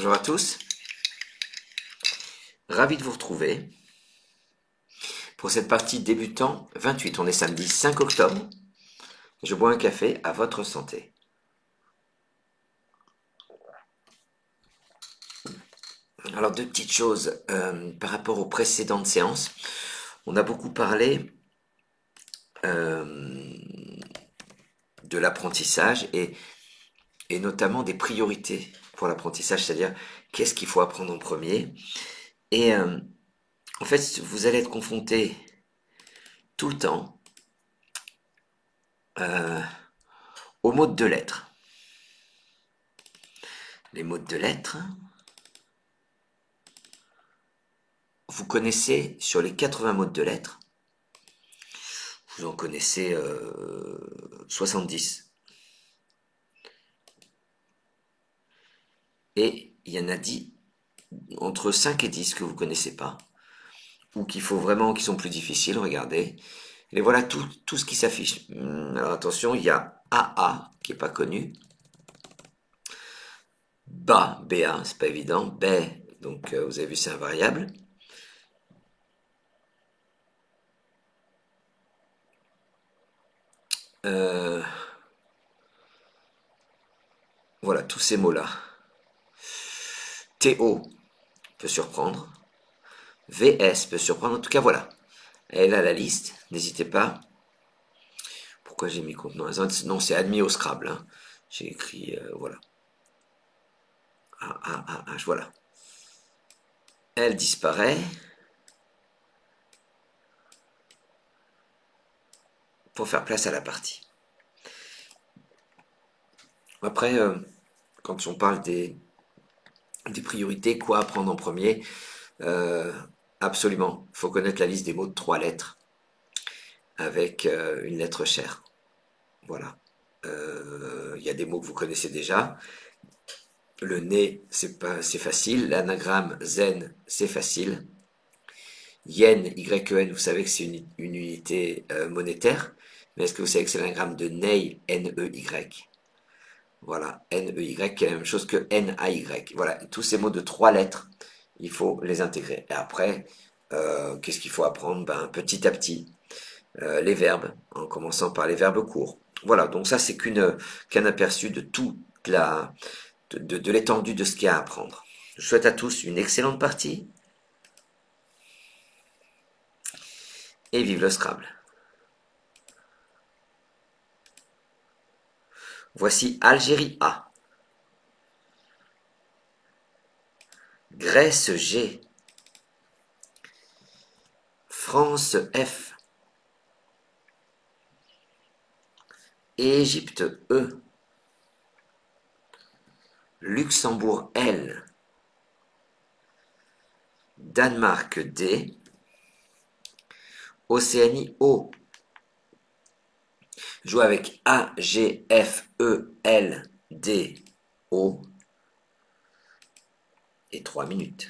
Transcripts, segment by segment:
Bonjour à tous, ravi de vous retrouver pour cette partie débutant 28. On est samedi 5 octobre. Je bois un café à votre santé. Alors deux petites choses par rapport aux précédentes séances. On a beaucoup parlé de l'apprentissage et notamment des priorités pour l'apprentissage, c'est-à-dire qu'est-ce qu'il faut apprendre en premier. Et en fait, vous allez être confronté tout le temps aux mots de deux lettres. Les mots de deux lettres, vous connaissez sur les 80 mots de deux lettres, vous en connaissez 70. Et il y en a 10, entre 5 et 10 que vous ne connaissez pas, ou qu'il faut vraiment, qui sont plus difficiles, regardez. Et voilà tout ce qui s'affiche. Alors attention, il y a AA, qui n'est pas connu. BA, c'est pas évident. B, donc vous avez vu, c'est un variable. Voilà, tous ces mots-là. TO peut surprendre. VS peut surprendre. En tout cas, voilà. Elle a la liste. N'hésitez pas. Pourquoi j'ai mis contenant? Non, c'est admis au Scrabble. Hein. J'ai écrit, voilà. Voilà. Elle disparaît pour faire place à la partie. Après, quand on parle des priorités, quoi apprendre en premier, absolument, il faut connaître la liste des mots de 3 lettres avec une lettre chère. Voilà. Il y a des mots que vous connaissez déjà. Le nez, c'est facile. L'anagramme zen, c'est facile. Yen, Y-E-N, vous savez que c'est une unité monétaire. Mais est-ce que vous savez que c'est l'anagramme de Ney, N-E-Y? Voilà, N-E-Y, qui est la même chose que N-A-Y. Voilà, tous ces mots de 3 lettres, il faut les intégrer. Et après, qu'est-ce qu'il faut apprendre? Petit à petit, les verbes, en commençant par les verbes courts. Voilà, donc ça, c'est qu'un aperçu de toute de l'étendue de ce qu'il y a à apprendre. Je souhaite à tous une excellente partie et vive le Scrabble. Voici Algérie A, Grèce G, France F, Égypte E, Luxembourg L, Danemark D, Océanie O. Joue avec A, G, F, E, L, D, O. Et 3 minutes.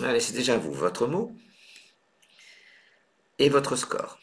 Allez, c'est déjà vous, votre mot et votre score.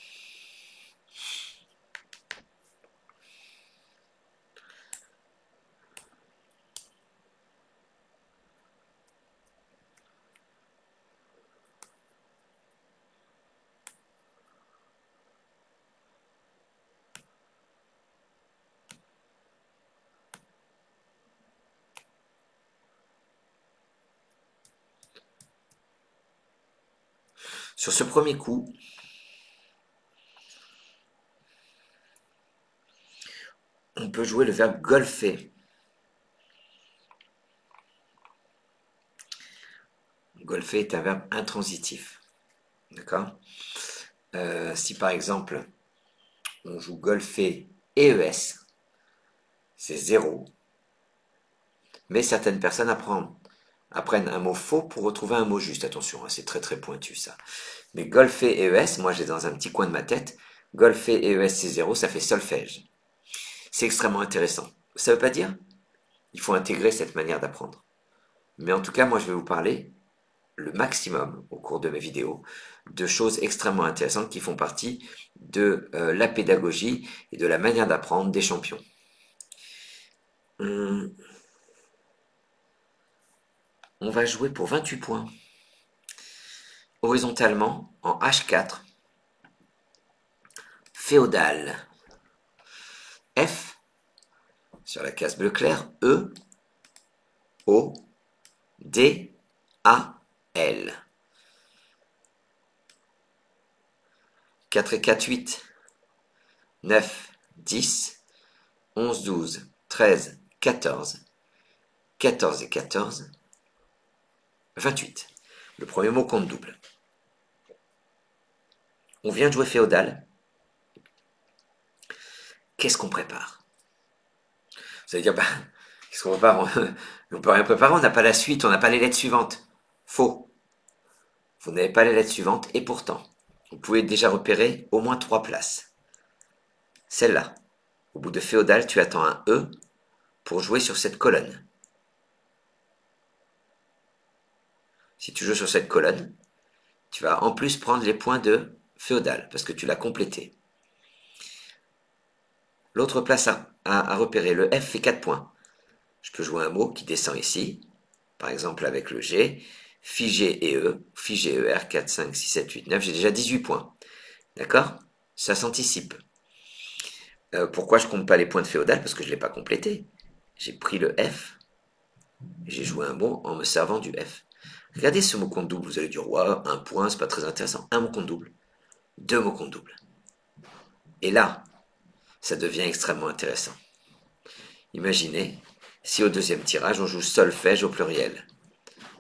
Sur ce premier coup, on peut jouer le verbe golfer. Golfer est un verbe intransitif. D'accord? Si par exemple, on joue golfer EES, c'est 0. Mais certaines personnes apprennent un mot faux pour retrouver un mot juste. Attention, hein, c'est très très pointu ça. Mais golfer EES, moi j'ai dans un petit coin de ma tête, golfer EES c'est 0, ça fait solfège. C'est extrêmement intéressant. Ça ne veut pas dire il faut intégrer cette manière d'apprendre. Mais en tout cas, moi je vais vous parler le maximum au cours de mes vidéos de choses extrêmement intéressantes qui font partie de la pédagogie et de la manière d'apprendre des champions. On va jouer pour 28 points. Horizontalement, en H4, féodal. F, sur la case bleu clair, E, O, D, A, L. 4 et 4, 8. 9, 10, 11, 12, 13, 14. 14 et 14, 28. Le premier mot compte double. On vient de jouer féodal. Qu'est-ce qu'on prépare? Vous allez dire, qu'est-ce qu'on prépare? On ne peut rien préparer, on n'a pas la suite, on n'a pas les lettres suivantes. Faux. Vous n'avez pas les lettres suivantes, et pourtant, vous pouvez déjà repérer au moins 3 places. Celle-là. Au bout de féodal, tu attends un E pour jouer sur cette colonne. Si tu joues sur cette colonne, tu vas en plus prendre les points de féodal, parce que tu l'as complété. L'autre place à repérer, le F fait 4 points. Je peux jouer un mot qui descend ici, par exemple avec le G, figé et E, figé ER, 4, 5, 6, 7, 8, 9, j'ai déjà 18 points. D'accord? Ça s'anticipe. Pourquoi je compte pas les points de féodal? Parce que je ne l'ai pas complété. J'ai pris le F, j'ai joué un mot en me servant du F. Regardez ce mot compte double, vous allez dire, ouais, un point, c'est pas très intéressant. Un mot compte double, 2 mots compte double. Et là, ça devient extrêmement intéressant. Imaginez si au deuxième tirage, on joue solfège au pluriel.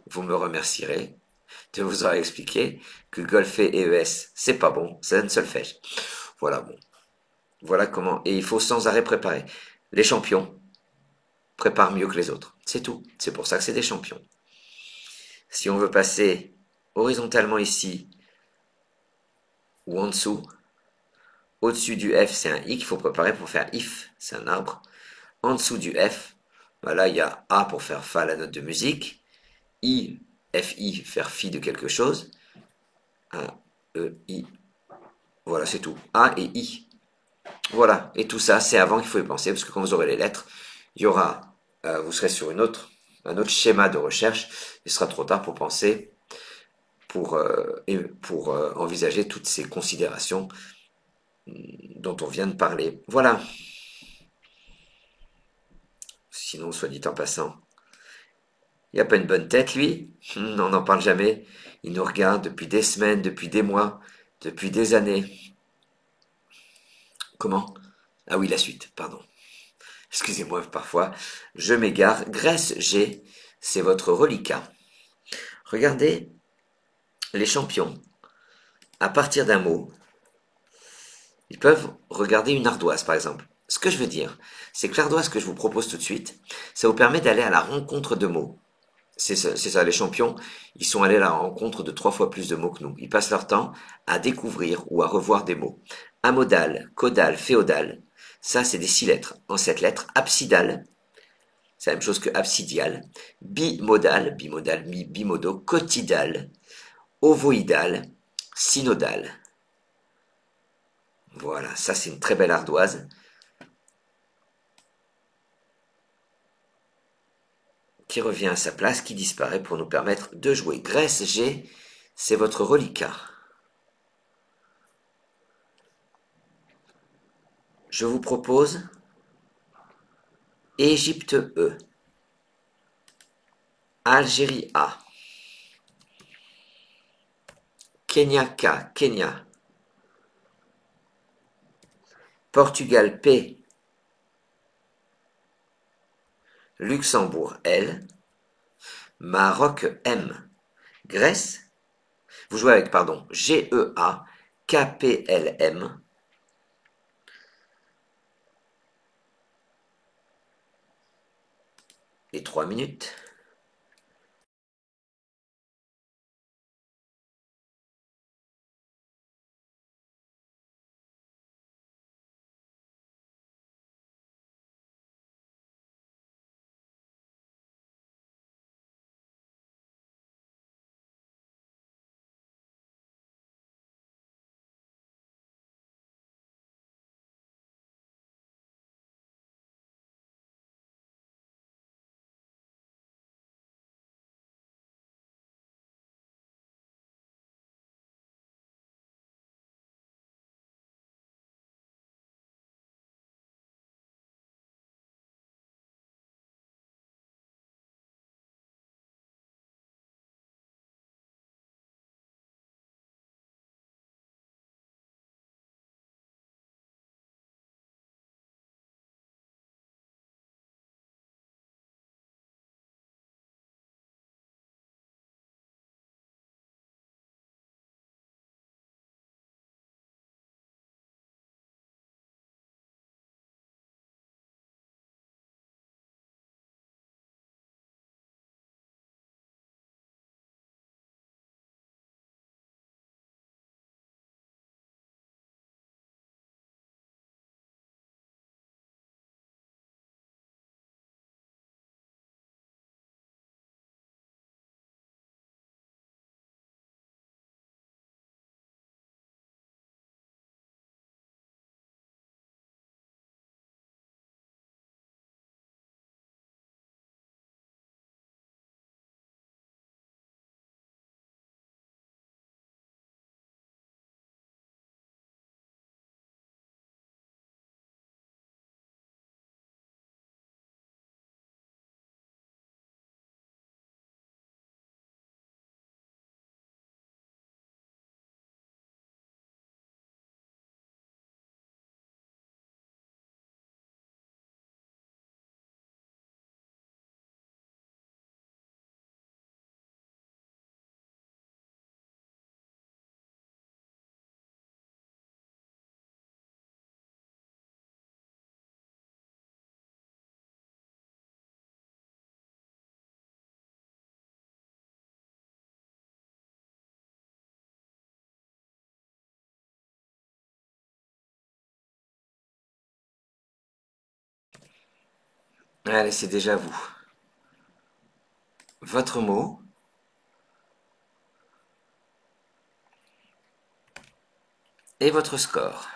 Vous me remercierez de vous avoir expliqué que golfer et ES, c'est pas bon, ça donne solfège. Voilà, bon. Voilà comment. Et il faut sans arrêt préparer. Les champions préparent mieux que les autres. C'est tout. C'est pour ça que c'est des champions. Si on veut passer horizontalement ici, ou en dessous, au-dessus du F, c'est un I qu'il faut préparer pour faire if, c'est un arbre. En dessous du F, voilà, il y a A pour faire Fa, la note de musique. I, F-I, faire Fi de quelque chose. A, E, I. Voilà, c'est tout. A et I. Voilà. Et tout ça, c'est avant qu'il faut y penser, parce que quand vous aurez les lettres, il y aura, vous serez sur un autre schéma de recherche. Il sera trop tard pour penser, pour envisager toutes ces considérations dont on vient de parler. Voilà. Sinon, soit dit en passant, il n'a pas une bonne tête, lui. On n'en parle jamais. Il nous regarde depuis des semaines, depuis des mois, depuis des années. Comment? Ah oui, la suite, pardon. Excusez-moi parfois, je m'égare. Grèce G, c'est votre reliquat. Regardez les champions. À partir d'un mot, ils peuvent regarder une ardoise, par exemple. Ce que je veux dire, c'est que l'ardoise que je vous propose tout de suite, ça vous permet d'aller à la rencontre de mots. C'est ça, les champions, ils sont allés à la rencontre de 3 fois plus de mots que nous. Ils passent leur temps à découvrir ou à revoir des mots. Amodal, caudal, féodal, ça c'est des 6 lettres. En 7 lettres, absidal, c'est la même chose que absidial. Bimodal, bimodal, bimodo, cotydal, ovoïdal, synodal. Voilà, ça c'est une très belle ardoise qui revient à sa place, qui disparaît pour nous permettre de jouer. Grèce G, c'est votre reliquat. Je vous propose Égypte E, Algérie A, Kenya K, Kenya, Portugal P, Luxembourg L, Maroc M, Grèce, vous jouez avec, pardon, GEA, KPLM, et 3 minutes. Allez, c'est déjà vous. Votre mot et votre score.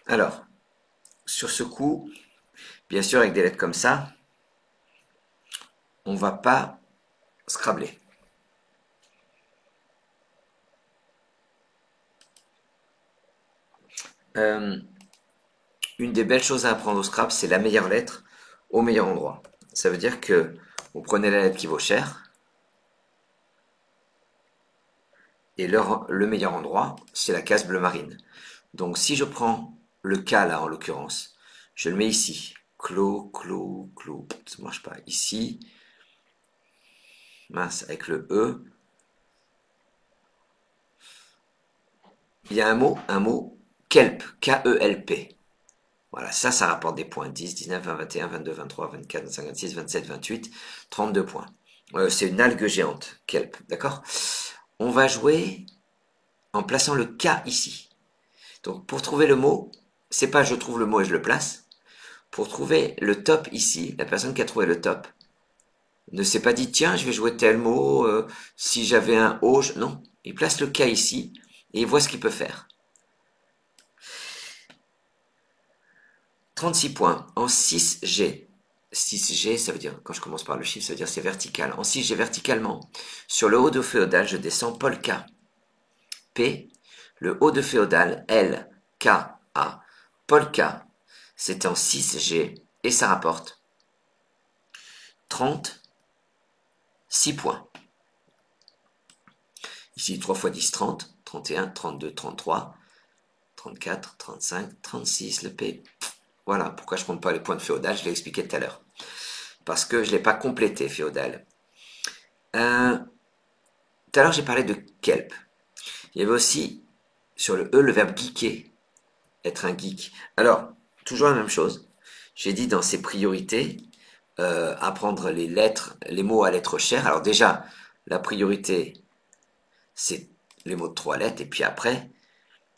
Alors, sur ce coup, bien sûr, avec des lettres comme ça, on ne va pas scrabler. Euh, une des belles choses à apprendre au Scrabble, c'est la meilleure lettre au meilleur endroit. Ça veut dire que vous prenez la lettre qui vaut cher, et le meilleur endroit, c'est la case bleu marine. Donc si je prends le K là en l'occurrence, je le mets ici. Clos, clos, clos. Ça ne marche pas. Ici. mince, avec le E. Il y a un mot, kelp, K-E-L-P. Voilà, ça rapporte des points. 10, 19, 20, 21, 22, 23, 24, 25, 26, 27, 28, 32 points. C'est une algue géante, kelp, d'accord? On va jouer en plaçant le K ici. Donc pour trouver le mot, c'est pas je trouve le mot et je le place. Pour trouver le top ici, la personne qui a trouvé le top ne s'est pas dit tiens je vais jouer tel mot, si j'avais un O, non. Il place le K ici et il voit ce qu'il peut faire. 36 points en 6G. 6G, ça veut dire, quand je commence par le chiffre, ça veut dire c'est vertical. En 6G verticalement, sur le haut de féodal, je descends polka. P, le haut de féodal, L, K, A. Polka, c'est en 6G et ça rapporte 36 points. Ici, 3 fois 10, 30, 31, 32, 33, 34, 35, 36, le P. Voilà, pourquoi je ne compte pas les points de féodal, je l'ai expliqué tout à l'heure. Parce que je ne l'ai pas complété, féodal. Tout à l'heure, j'ai parlé de kelp. Il y avait aussi, sur le E, le verbe geeker, être un geek. Alors, toujours la même chose. J'ai dit dans ses priorités, apprendre les lettres, les mots à lettres chères. Alors déjà, la priorité, c'est les mots de 3 lettres, et puis après,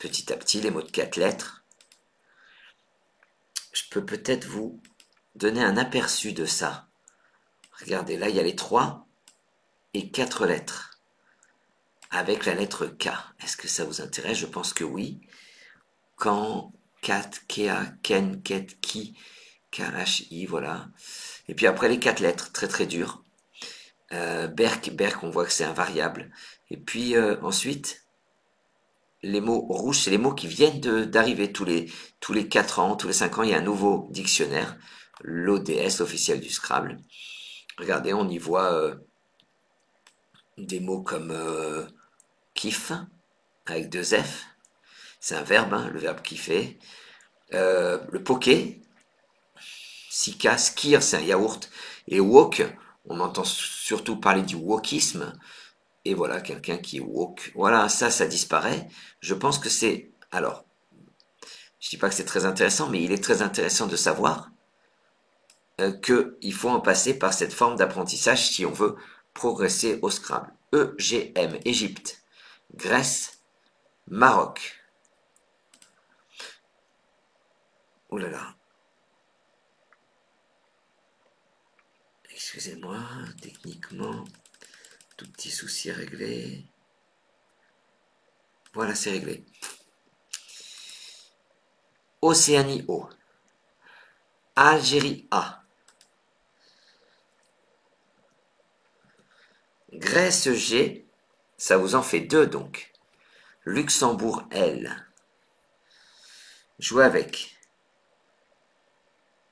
petit à petit, les mots de 4 lettres. Je peux peut-être vous donner un aperçu de ça. Regardez, là, il y a les 3 et 4 lettres, avec la lettre K. Est-ce que ça vous intéresse? Je pense que oui. Quand, Kat, Kea, Ken, Ket, Ki, K-H-I, voilà. Et puis après, les 4 lettres, très très dures. Berk, on voit que c'est invariable. Et puis ensuite, les mots rouges, c'est les mots qui viennent d'arriver tous les 4 ans, tous les 5 ans, il y a un nouveau dictionnaire, l'ODS officiel du Scrabble. Regardez, on y voit des mots comme kiff, avec 2 F, c'est un verbe, hein, le verbe kiffer. Le poké, sika, skir, c'est un yaourt. Et wok, on entend surtout parler du wokisme. Et voilà, quelqu'un qui est woke. Voilà, ça disparaît. Je pense que c'est... Alors, je dis pas que c'est très intéressant, mais il est très intéressant de savoir qu'il faut en passer par cette forme d'apprentissage si on veut progresser au Scrabble. EGM, Égypte, Grèce, Maroc. Oh là là. Excusez-moi, techniquement, tout petit souci réglé. Voilà, c'est réglé. Océanie O. Algérie A. Grèce G. Ça vous en fait 2 donc. Luxembourg L. Jouez avec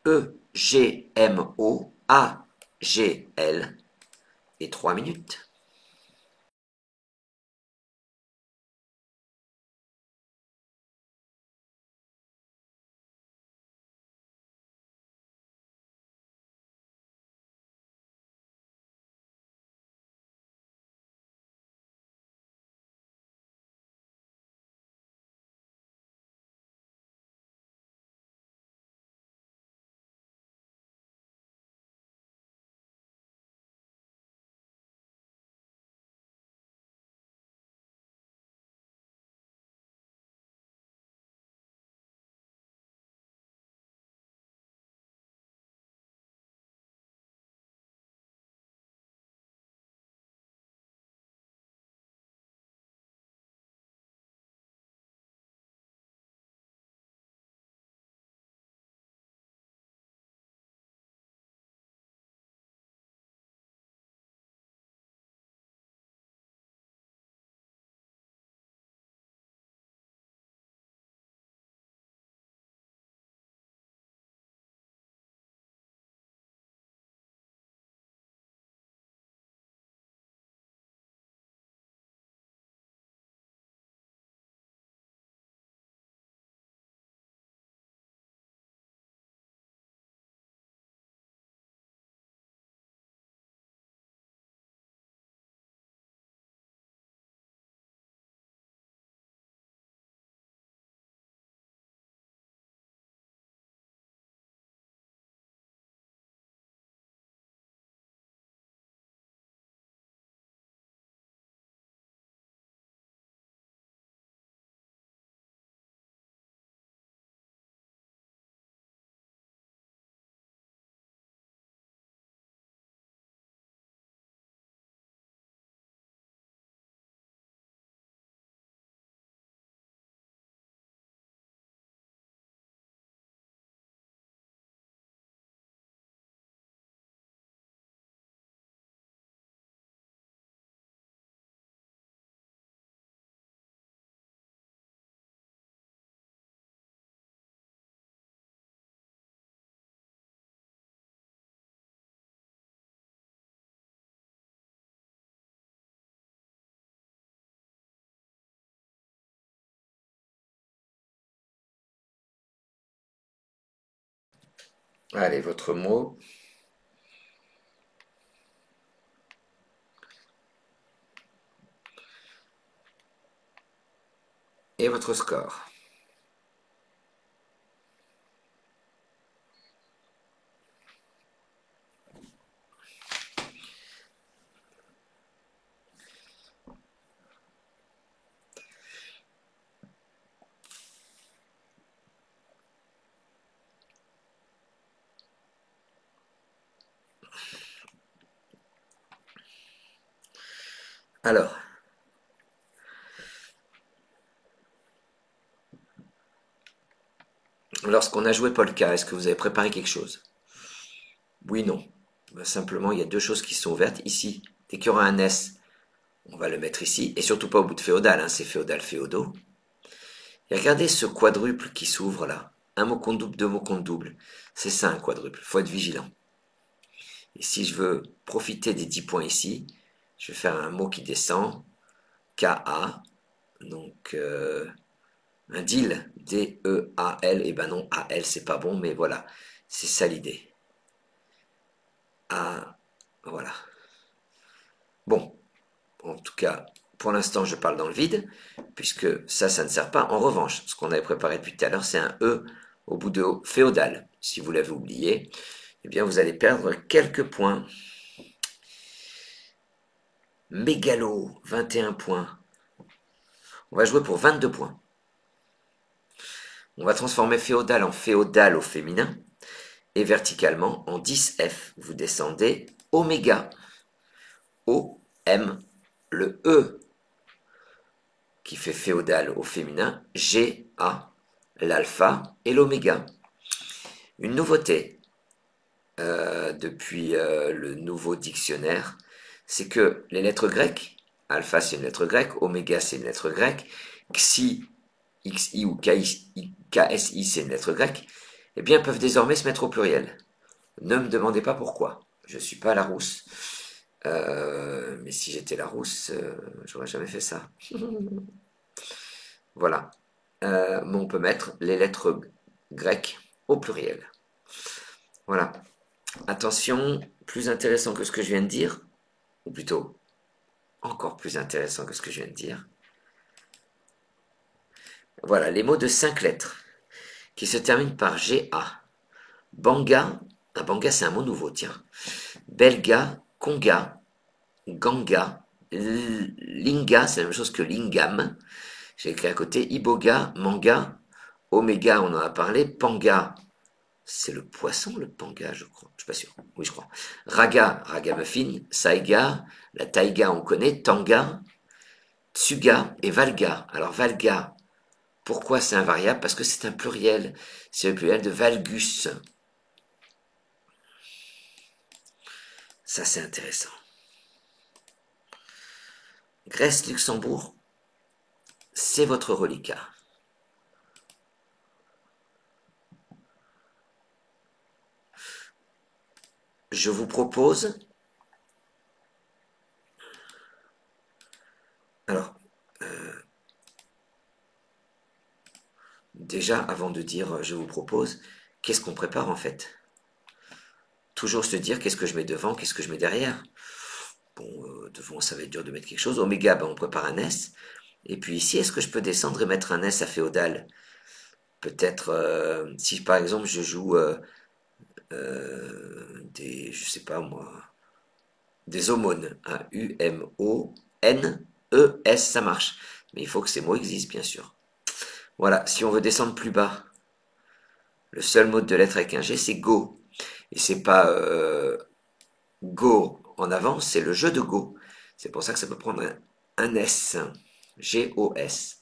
EGMO AGL et 3 minutes. Allez, votre mot. Et votre score. Alors, lorsqu'on a joué Polka, est-ce que vous avez préparé quelque chose? Oui, non. Ben, simplement, il y a deux choses qui sont ouvertes. Ici, dès qu'il y aura un S, on va le mettre ici. Et surtout pas au bout de féodal, hein, c'est féodal, féodaux. Et regardez ce quadruple qui s'ouvre là. Un mot compte double, deux mots compte double. C'est ça un quadruple. Il faut être vigilant. Et si je veux profiter des 10 points ici, je vais faire un mot qui descend. K-A. Donc, un deal. D-E-A-L. Et ben non, A-L, c'est pas bon, mais voilà. C'est ça l'idée. A. Voilà. Bon, en tout cas, pour l'instant, je parle dans le vide, puisque ça ne sert pas. En revanche, ce qu'on avait préparé depuis tout à l'heure, c'est un E au bout de féodal. Si vous l'avez oublié, eh bien, vous allez perdre quelques points. Mégalo, 21 points. On va jouer pour 22 points. On va transformer féodal en féodal au féminin. Et verticalement, en 10F, vous descendez oméga. O-M, le E qui fait féodal au féminin, G-A, l'alpha et l'oméga. Une nouveauté depuis le nouveau dictionnaire, c'est que les lettres grecques, alpha c'est une lettre grecque, oméga c'est une lettre grecque, xi, xi ou ksi c'est une lettre grecque, eh bien peuvent désormais se mettre au pluriel. Ne me demandez pas pourquoi. Je ne suis pas la rousse. Mais si j'étais la rousse, j'aurais jamais fait ça. Voilà. Mais on peut mettre les lettres grecques au pluriel. Voilà. Attention, plus intéressant que ce que je viens de dire, ou plutôt encore plus intéressant que ce que je viens de dire. Voilà, les mots de 5 lettres qui se terminent par GA. Banga, banga c'est un mot nouveau, tiens. Belga, Conga, Ganga, Linga, c'est la même chose que Lingam. J'ai écrit à côté Iboga, Manga, Oméga, on en a parlé, Panga, c'est le poisson, le panga, je crois. Je suis pas sûr. Oui, je crois. Raga, ragamuffin. Saiga, la taïga, on connaît. Tanga, tsuga et valga. Alors, valga, pourquoi c'est invariable? Parce que c'est un pluriel. C'est le pluriel de valgus. Ça, c'est intéressant. Grèce, Luxembourg, c'est votre reliquat. Je vous propose... Alors, déjà, avant de dire je vous propose, qu'est-ce qu'on prépare en fait? Toujours se dire qu'est-ce que je mets devant, qu'est-ce que je mets derrière. Bon, devant, ça va être dur de mettre quelque chose. Oméga, ben, on prépare un S. Et puis ici, est-ce que je peux descendre et mettre un S à féodal? Peut-être, si par exemple je joue je sais pas moi, des aumônes, hein, U-M-O-N-E-S, ça marche. Mais il faut que ces mots existent, bien sûr. Voilà, si on veut descendre plus bas, le seul mot de lettre avec un G, c'est Go. Et c'est pas Go en avant, c'est le jeu de Go. C'est pour ça que ça peut prendre un S. G-O-S.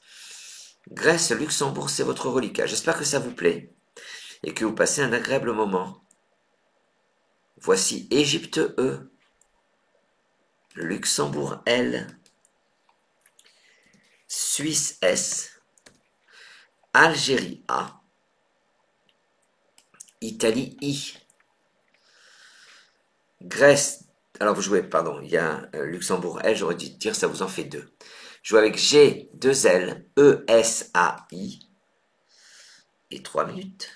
Grèce, Luxembourg, c'est votre reliquat. J'espère que ça vous plaît et que vous passez un agréable moment. Voici Égypte E, Luxembourg L, Suisse S, Algérie A, Italie I, Grèce. Alors vous jouez, pardon, il y a Luxembourg L, j'aurais dû dire ça vous en fait deux. Jouez avec G, 2 L, E, S, A, I. Et 3 minutes.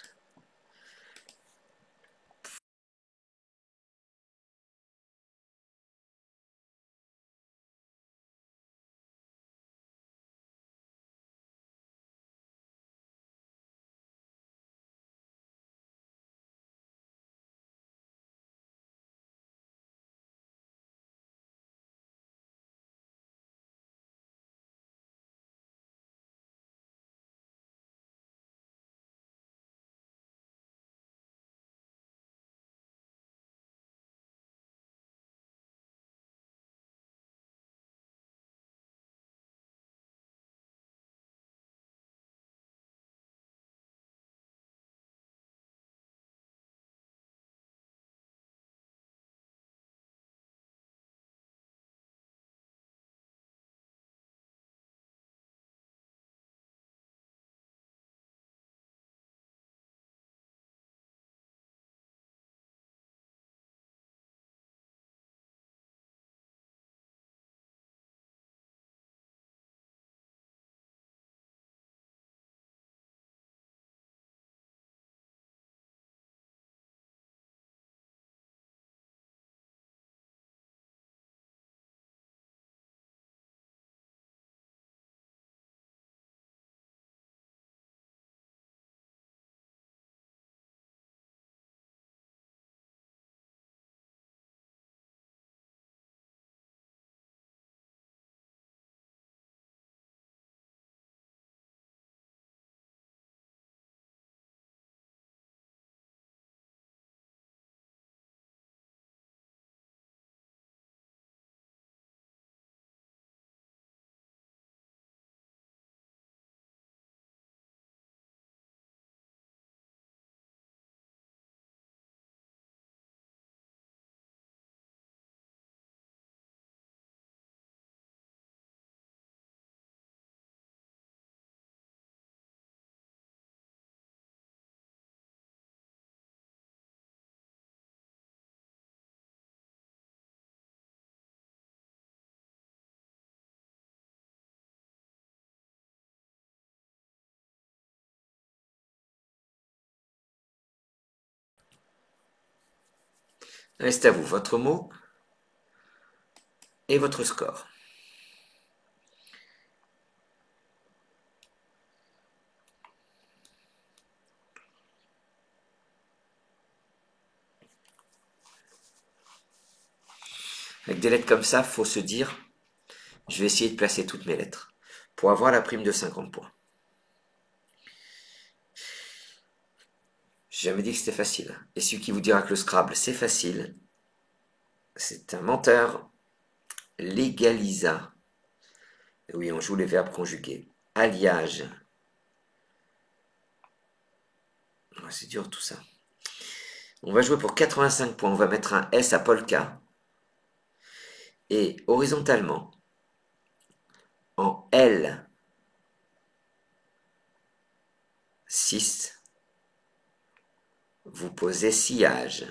Reste à vous votre mot et votre score. Avec des lettres comme ça, il faut se dire, je vais essayer de placer toutes mes lettres pour avoir la prime de 50 points. J'ai jamais dit que c'était facile. Et celui qui vous dira que le Scrabble c'est facile, c'est un menteur. Légalisa. Oui, on joue les verbes conjugués. Alliage. Oh, c'est dur tout ça. On va jouer pour 85 points. On va mettre un S à Polka. Et horizontalement, en L, 6, vous posez sillage.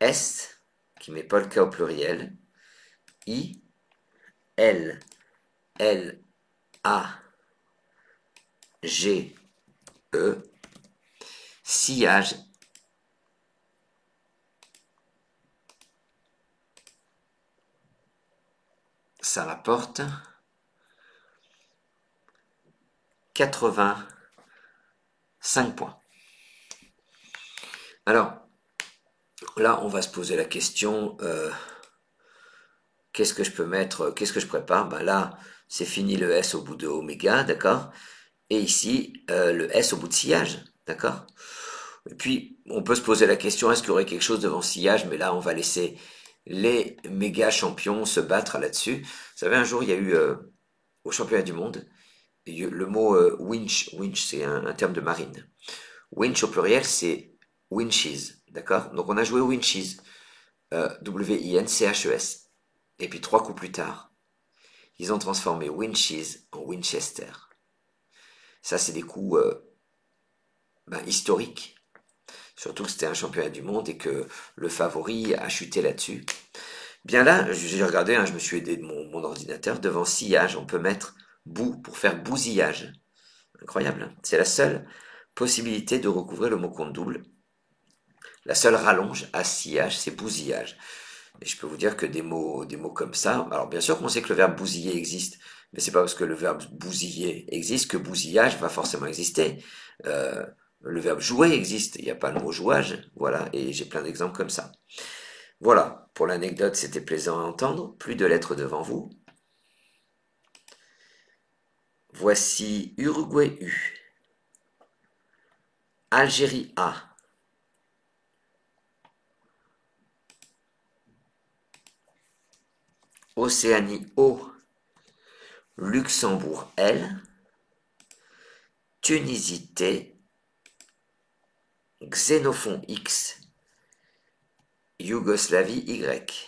S, qui met Polka au pluriel. I, L, L, A, G, E. Sillage. Ça rapporte 85 points. Alors, là, on va se poser la question, qu'est-ce que je peux mettre, qu'est-ce que je prépare? Ben là, c'est fini le S au bout de oméga, d'accord? Et ici, le S au bout de sillage, d'accord? Et puis, on peut se poser la question, est-ce qu'il y aurait quelque chose devant sillage? Mais là, on va laisser les méga champions se battre là-dessus. Vous savez, un jour, il y a eu, au championnat du monde, le mot winch, winch, c'est un terme de marine. Winch au pluriel, c'est winches, d'accord? Donc on a joué winches, W-I-N-C-H-E-S. Et puis 3 coups plus tard, ils ont transformé winches en Winchester. Ça, c'est des coups historiques. Surtout que c'était un championnat du monde et que le favori a chuté là-dessus. Bien là, j'ai regardé, hein, je me suis aidé de mon ordinateur. Devant sillage, on peut mettre bout pour faire bousillage. Incroyable, hein. C'est la seule possibilité de recouvrer le mot compte double. La seule rallonge à sillage, c'est bousillage. Et je peux vous dire que des mots comme ça, alors bien sûr qu'on sait que le verbe bousiller existe, mais c'est pas parce que le verbe bousiller existe que bousillage va forcément exister. Euh, le verbe jouer existe, il n'y a pas le mot jouage, voilà, et j'ai plein d'exemples comme ça. Voilà, pour l'anecdote, c'était plaisant à entendre, plus de lettres devant vous. Voici Uruguay U, Algérie A, Océanie O, Luxembourg L, Tunisie T, Xénophon X, Yougoslavie Y.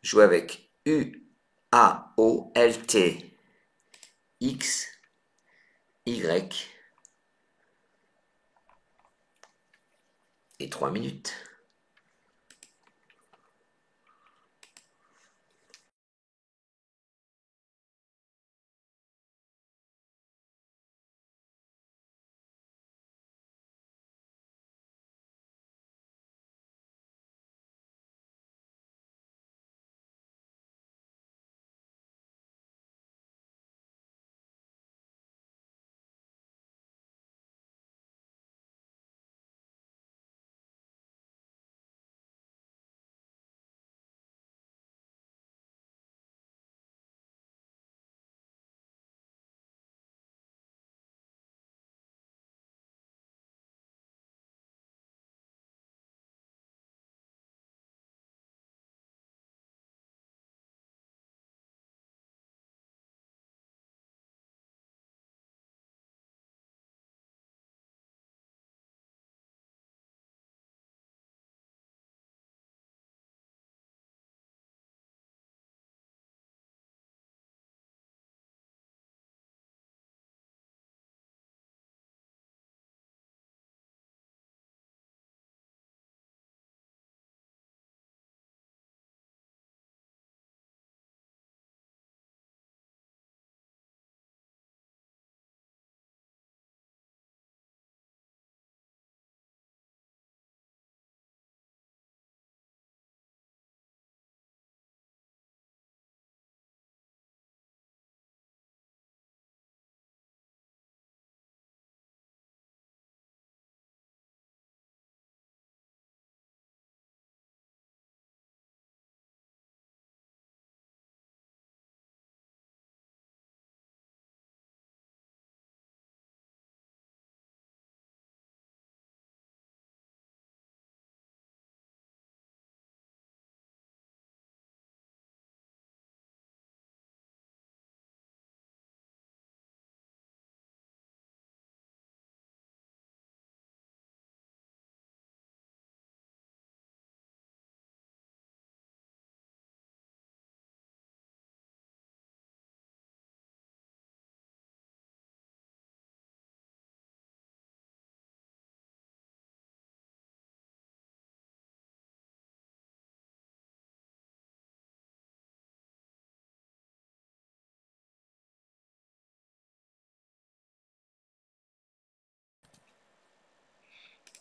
Joue avec U, A, O, L, T, X, Y et 3 minutes.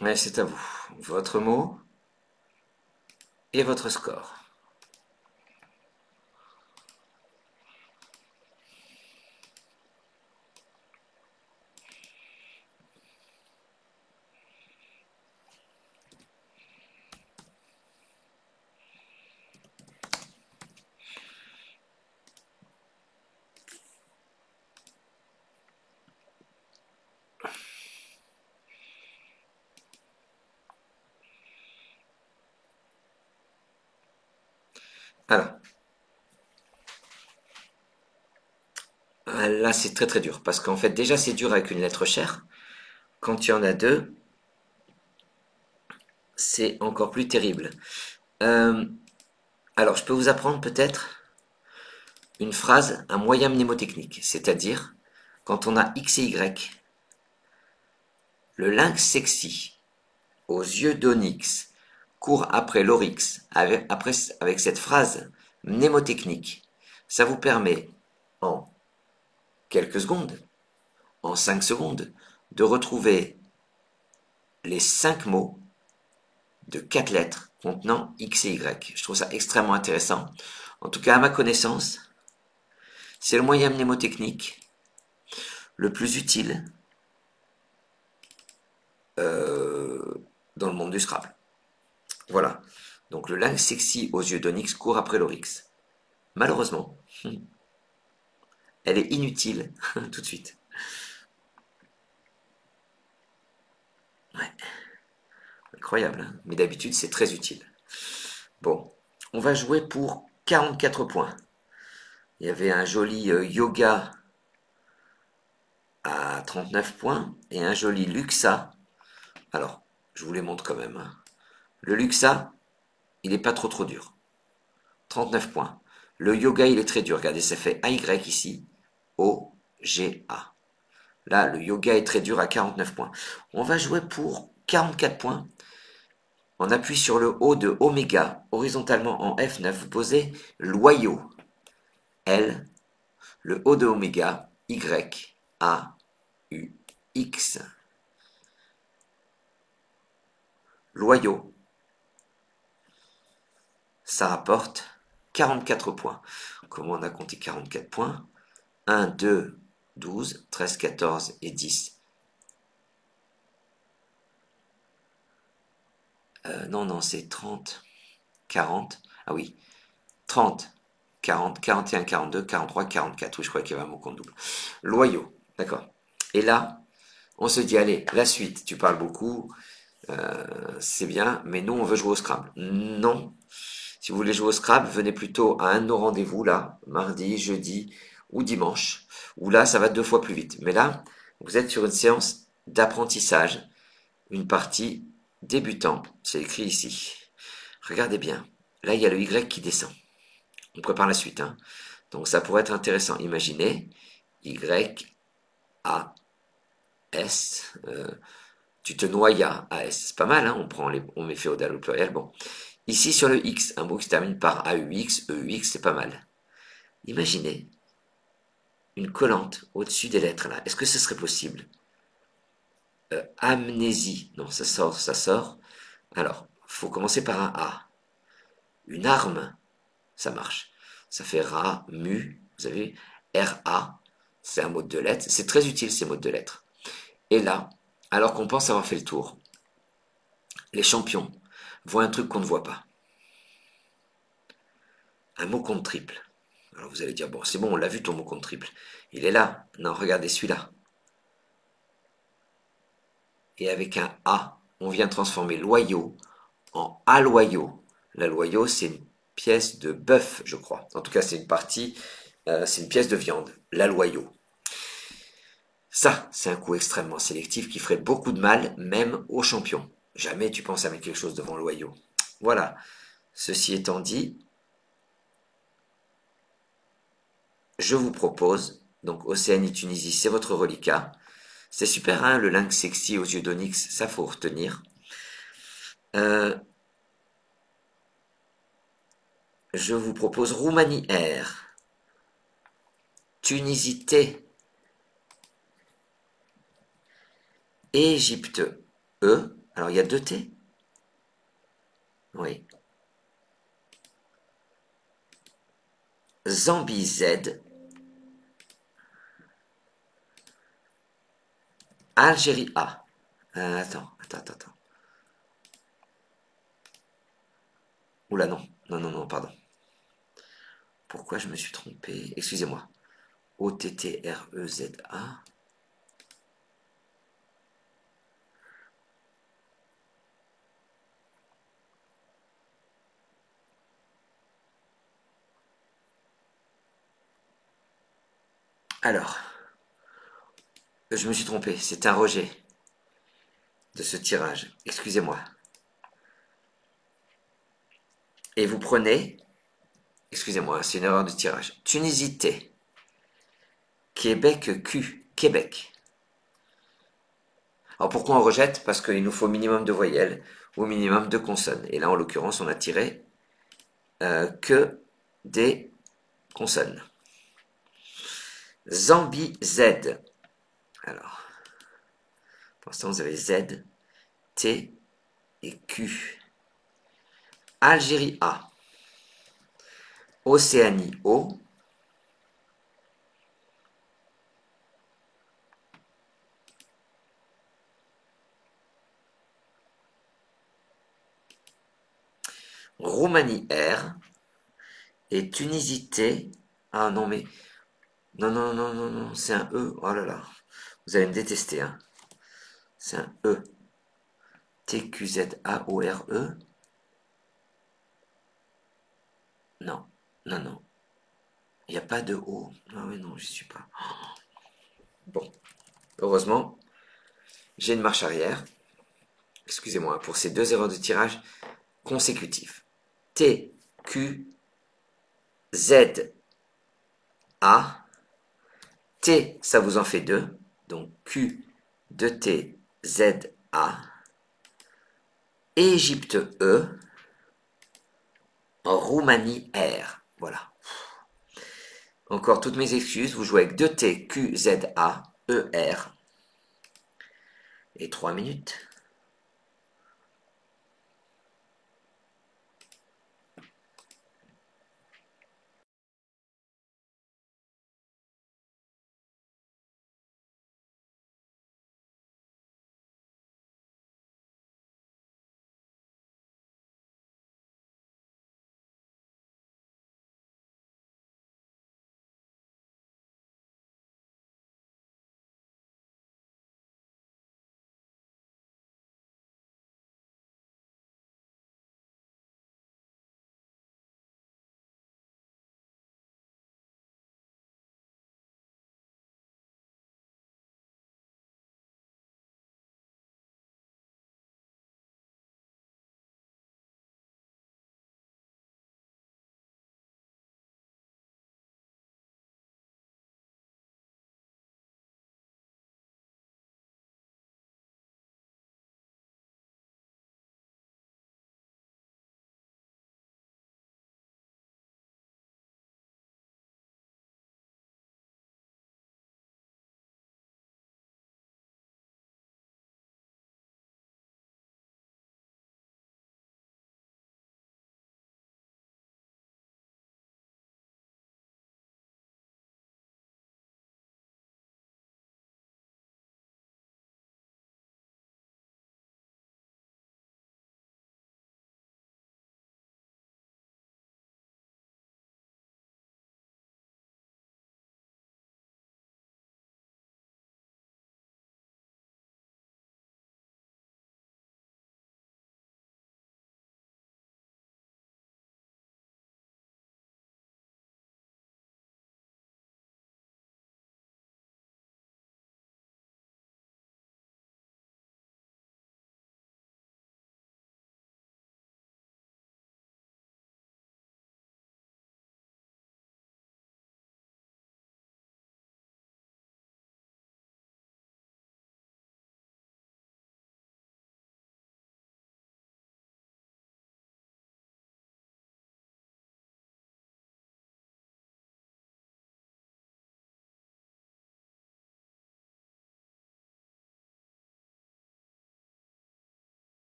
Ouais, c'est à vous. Votre mot et votre score. Alors, là c'est très très dur, parce qu'en fait déjà c'est dur avec une lettre chère. Quand il y en a deux, c'est encore plus terrible. Euh, alors, je peux vous apprendre peut-être une phrase, un moyen mnémotechnique, c'est-à-dire quand on a X et Y, le lynx sexy, aux yeux d'onyx, court après l'oryx, avec cette phrase mnémotechnique. Ça vous permet, en quelques secondes, en 5 secondes, de retrouver les 5 mots de 4 lettres contenant X et Y. Je trouve ça extrêmement intéressant. En tout cas, à ma connaissance, c'est le moyen mnémotechnique le plus utile dans le monde du Scrabble. Voilà. Donc le lynx sexy aux yeux d'onyx court après l'oryx. Malheureusement, elle est inutile tout de suite. Ouais, incroyable, hein, mais d'habitude c'est très utile. Bon, on va jouer pour 44 points. Il y avait un joli yoga à 39 points et un joli luxa. Alors, je vous les montre quand même, hein. Le luxa, il n'est pas trop dur. 39 points. Le yoga, il est très dur. Regardez, ça fait AY ici. O-G-A. Là, le yoga est très dur à 49 points. On va jouer pour 44 points. On appuie sur le haut de oméga, horizontalement en F9. Vous posez loyau. L, le haut de oméga, Y, A, U, X. Loyau. Ça rapporte 44 points. Comment on a compté 44 points? 1, 2, 12, 13, 14 et 10. Non, non, c'est 30, 40. Ah oui, 30, 40, 41, 42, 43, 44. Oui, je crois qu'il y avait un mot compte double. Loyaux, d'accord. Et là, on se dit, allez, la suite, tu parles beaucoup, c'est bien, mais nous, on veut jouer au Scrabble. Non. Si vous voulez jouer au Scrabble, venez plutôt à un de nos rendez-vous, là, mardi, jeudi ou dimanche, où là, ça va 2 fois plus vite. Mais là, vous êtes sur une séance d'apprentissage, une partie débutant, c'est écrit ici. Regardez bien, là, il y a le Y qui descend. On prépare la suite, hein. Donc ça pourrait être intéressant. Imaginez Y, A, S. Tu te noyas à S. C'est pas mal, hein. On met féodal au pluriel. Bon. Ici sur le X, un mot qui se termine par AUX, EUX, c'est pas mal. Imaginez une collante au-dessus des lettres là. Est-ce que ce serait possible? Amnésie. Non, ça sort, ça sort. Alors, faut commencer par un A. Une arme, ça marche. Ça fait ra, mu, vous avez RA, c'est un mot de 2 lettres. C'est très utile ces mots de 2 lettres. Et là, alors qu'on pense avoir fait le tour, les champions voient un truc qu'on ne voit pas. Un mot compte triple. Alors vous allez dire, bon, c'est bon, on l'a vu ton mot compte triple. Il est là. Non, regardez celui-là. Et avec un A, on vient transformer loyau en aloyau. La loyau, c'est une pièce de bœuf, je crois. En tout cas, c'est une partie, c'est une pièce de viande. La loyau. Ça, c'est un coup extrêmement sélectif qui ferait beaucoup de mal, même aux champions. Jamais tu penses à mettre quelque chose devant loyau. Voilà. Ceci étant dit, je vous propose, donc Océanie Tunisie, c'est votre reliquat. C'est super, hein, le lynx sexy aux yeux d'onyx, ça faut retenir. Euh, je vous propose Roumanie R, Tunisie T, Égypte E, Alors, il y a deux T? Oui. Zambi Z. Algérie A. Attends. Oula, non. Non, pardon. Pourquoi je me suis trompé? Excusez-moi. OTTREZA. Alors, je me suis trompé. C'est un rejet de ce tirage. Excusez-moi. Et vous prenez, excusez-moi, c'est une erreur de tirage. Tunisie T. Québec Q. Québec. Alors pourquoi on rejette? Parce qu'il nous faut minimum de voyelles ou minimum de consonnes. Et là, en l'occurrence, on a tiré que des consonnes. Zambie Z. Alors, pour l'instant, vous avez Z, T et Q. Algérie A. Océanie O. Roumanie R. Et Tunisie T. Ah non, mais. Non, c'est un E. Oh là là. Vous allez me détester, hein. C'est un E. TQZAORE. Non, non. Il n'y a pas de O. Ah oui, non, j'y suis pas. Bon, heureusement, j'ai une marche arrière. Excusez-moi pour ces deux erreurs de tirage consécutives. T, Q, Z, A. T, ça vous en fait deux. Donc Q, 2T, Z, A. Égypte E. Roumanie R. Voilà. Encore toutes mes excuses. Vous jouez avec 2T, Q, Z, A, E, R. Et 3 minutes.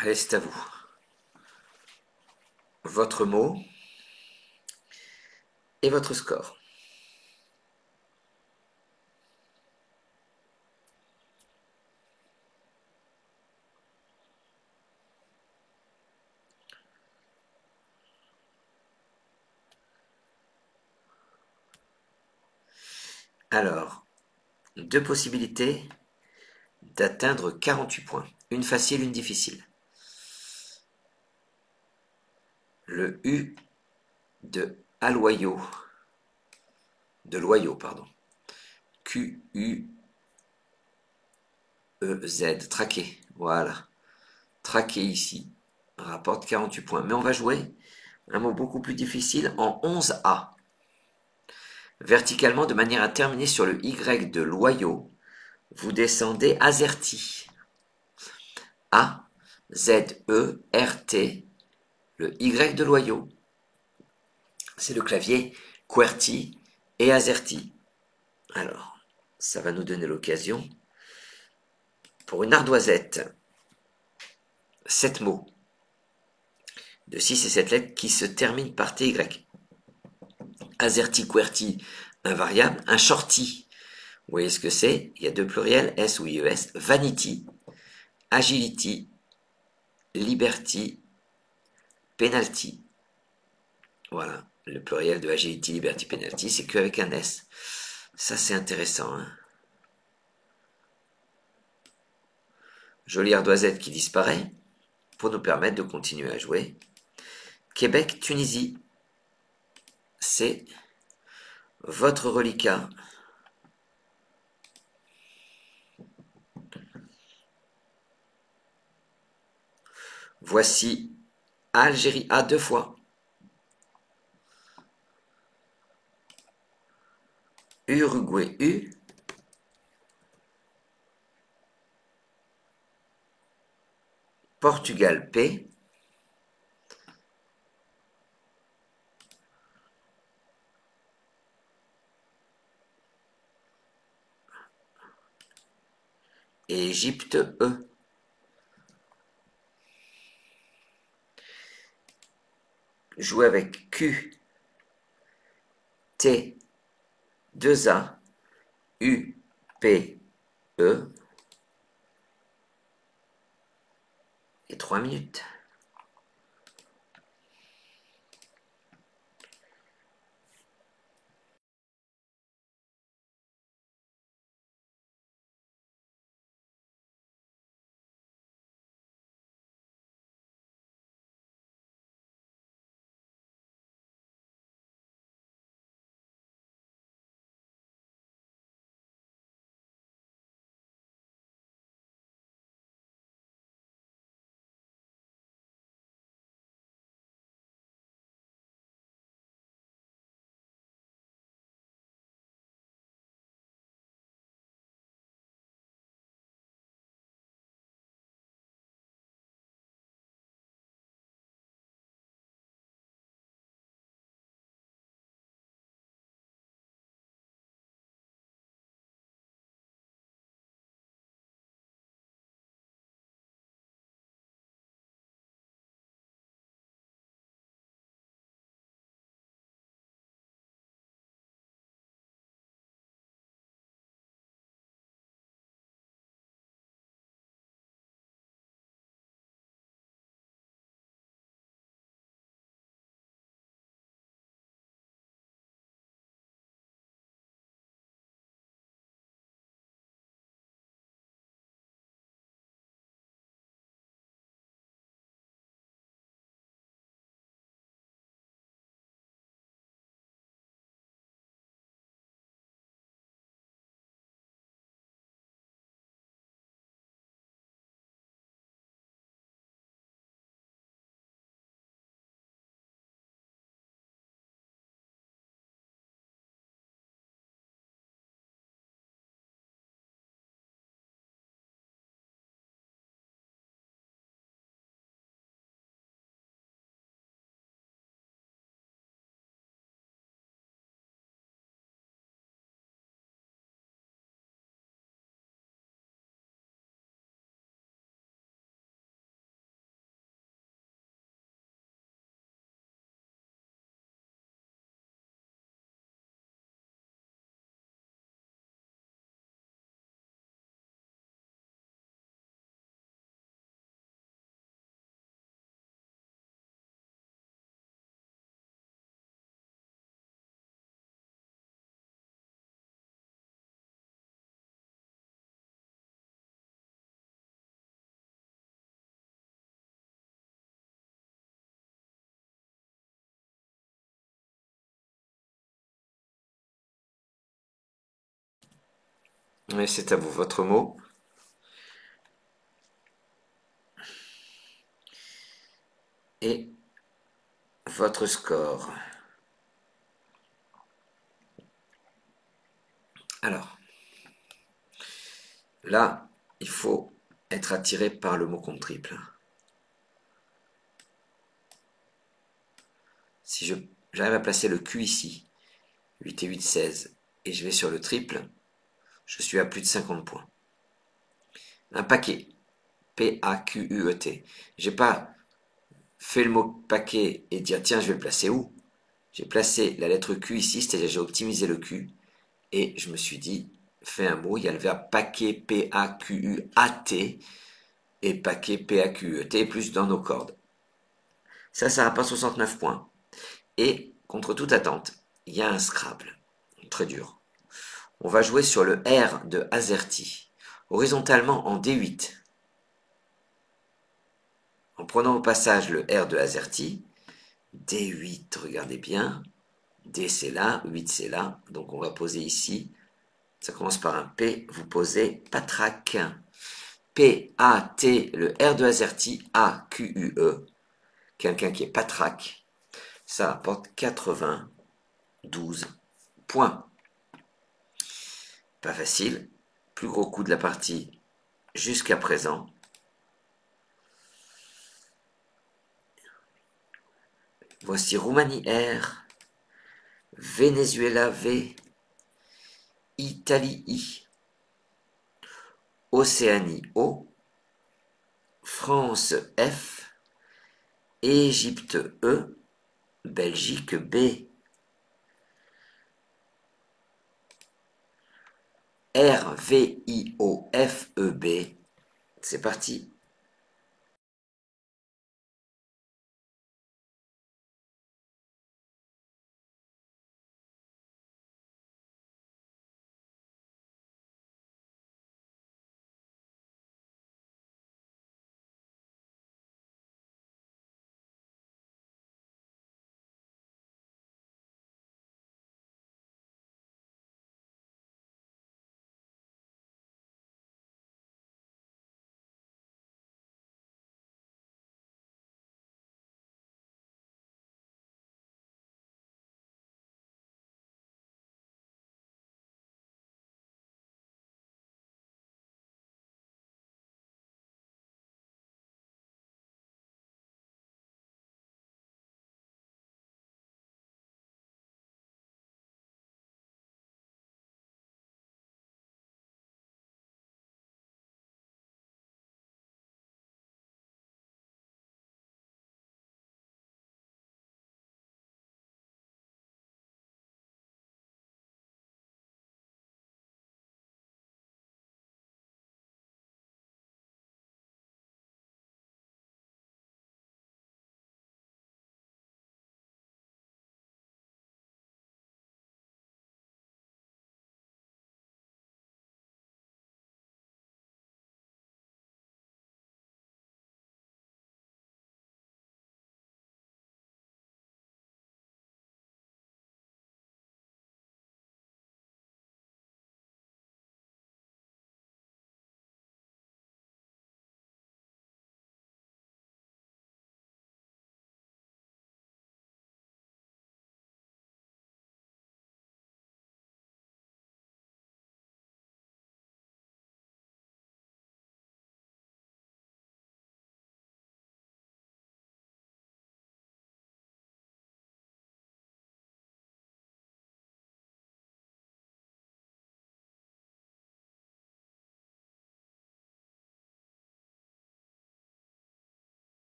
Allez, c'est à vous. Votre mot et votre score. Alors, deux possibilités d'atteindre 48 points. Une facile, une difficile. Le U de Aloyau. De loyau, pardon. Q-U-E-Z. Traqué. Voilà. Traqué ici. Rapporte 48 points. Mais on va jouer un mot beaucoup plus difficile en 11A. Verticalement, de manière à terminer sur le Y de loyau, vous descendez AZERTY. A-Z-E-R-T. Le Y de loyau. C'est le clavier QWERTY et AZERTY. Alors, ça va nous donner l'occasion pour une ardoisette. 7 mots de 6 et 7 lettres qui se terminent par TY. AZERTY, QWERTY, invariable. Un shorty, vous voyez ce que c'est? Il y a deux pluriels, S ou IES. Vanity, agility, liberty, penalty. Voilà, le pluriel de agility, liberty, penalty, c'est qu'avec un S. Ça, c'est intéressant. Hein, jolie ardoisette qui disparaît pour nous permettre de continuer à jouer. Québec, Tunisie, c'est votre reliquat. Voici Algérie A deux fois. Uruguay U. Portugal P. Et Égypte E. Jouer avec Q, T, 2A, U, P, E. Et 3 minutes. Mais c'est à vous, votre mot et votre score. Alors, là, il faut être attiré par le mot compte triple. Si j'arrive à placer le Q ici, 8 et 8, 16, et je vais sur le triple, je suis à plus de 50 points. Un paquet, P-A-Q-U-E-T. J'ai pas fait le mot paquet et dire tiens, je vais le placer où? J'ai placé la lettre Q ici, c'est-à-dire j'ai optimisé le Q, et je me suis dit, fais un mot, il y a le verbe paquet, P-A-Q-U-A-T, et paquet, P-A-Q-U-E-T, plus dans nos cordes. Ça rapporte 69 points. Et, contre toute attente, il y a un Scrabble, très dur. On va jouer sur le R de Azerty, horizontalement en D8. En prenant au passage le R de Azerty, D8, regardez bien, D c'est là, 8 c'est là, donc on va poser ici, ça commence par un P, vous posez patraque. P-A-T, le R de Azerty, A-Q-U-E, quelqu'un qui est patraque, ça apporte 92 points. Pas facile, plus gros coup de la partie jusqu'à présent. Voici Roumanie R, Venezuela V, Italie I, Océanie O, France F, Égypte E, Belgique B, R, V, I, O, F, E, B. C'est parti.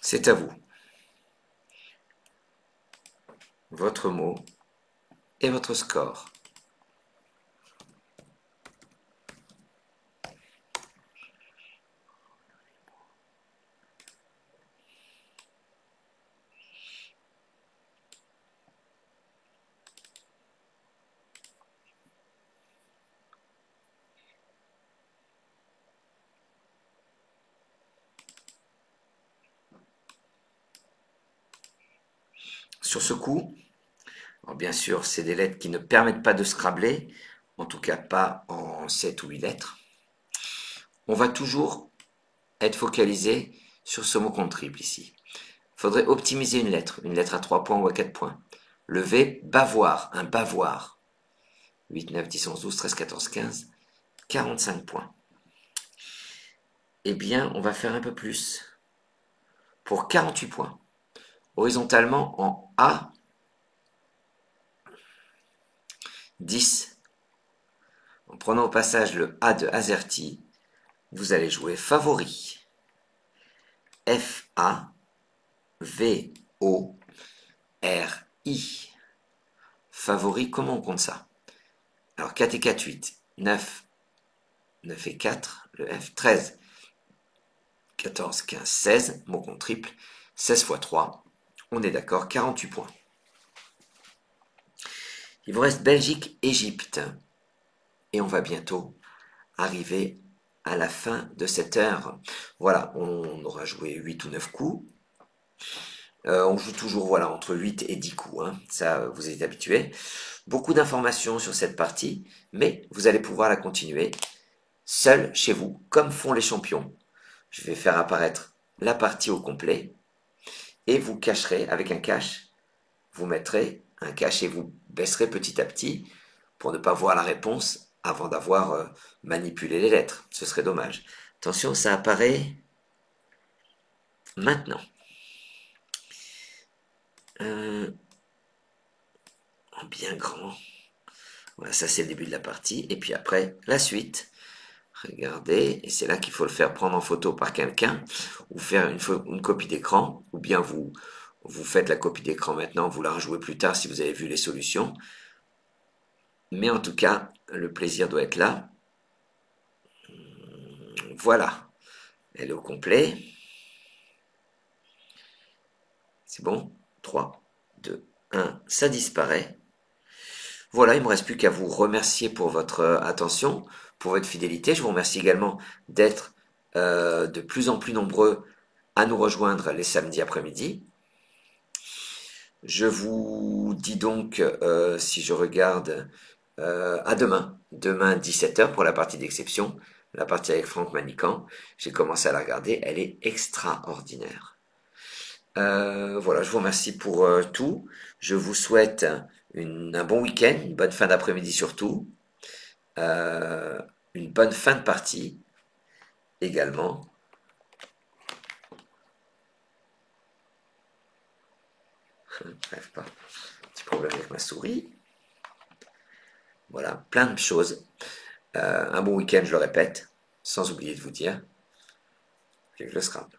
C'est à vous. Votre mot et votre score. sur ce coup, alors bien sûr, c'est des lettres qui ne permettent pas de scrabler, en tout cas pas en 7 ou 8 lettres. On va toujours être focalisé sur ce mot compte triple ici. Il faudrait optimiser une lettre à 3 points ou à 4 points. Le V, bavoir, un bavoir. 8, 9, 10, 11, 12, 13, 14, 15, 45 points. Eh bien, on va faire un peu plus pour 48 points. Horizontalement en A, 10. En prenant au passage le A de AZERTY, vous allez jouer favori. F-A-V-O-R-I. Favori, comment on compte ça? Alors 4 et 4, 8. 9. 9 et 4, le F. 13. 14, 15, 16. Mot compte triple. 16 fois 3. On est d'accord, 48 points. Il vous reste Belgique, Égypte. Et on va bientôt arriver à la fin de cette heure. Voilà, on aura joué 8 ou 9 coups. On joue toujours voilà, entre 8 et 10 coups, hein. Ça vous êtes habitués. Beaucoup d'informations sur cette partie, mais vous allez pouvoir la continuer seul chez vous, comme font les champions. Je vais faire apparaître la partie au complet et vous cacherez avec un cache. Vous mettrez un cache et vous baisserez petit à petit pour ne pas voir la réponse avant d'avoir manipulé les lettres. Ce serait dommage. Attention, ça apparaît maintenant. En bien grand. Voilà, ça c'est le début de la partie. Et puis après, la suite. Regardez, et c'est là qu'il faut le faire prendre en photo par quelqu'un, ou faire une copie d'écran, ou bien vous faites la copie d'écran maintenant, vous la rejouez plus tard si vous avez vu les solutions. Mais en tout cas, le plaisir doit être là. Voilà, elle est au complet. C'est bon? 3, 2, 1, ça disparaît. Voilà, il ne me reste plus qu'à vous remercier pour votre attention, pour votre fidélité. Je vous remercie également d'être de plus en plus nombreux à nous rejoindre les samedis après-midi. Je vous dis donc, si je regarde, à demain 17h pour la partie d'exception, la partie avec Franck Manican. J'ai commencé à la regarder, elle est extraordinaire. Voilà, je vous remercie pour tout. Je vous souhaite un bon week-end, une bonne fin d'après-midi surtout, euh, une bonne fin de partie également. Bref, pas. Petit problème avec ma souris. Voilà, plein de choses. Un bon week-end, je le répète, sans oublier de vous dire que je le scrape.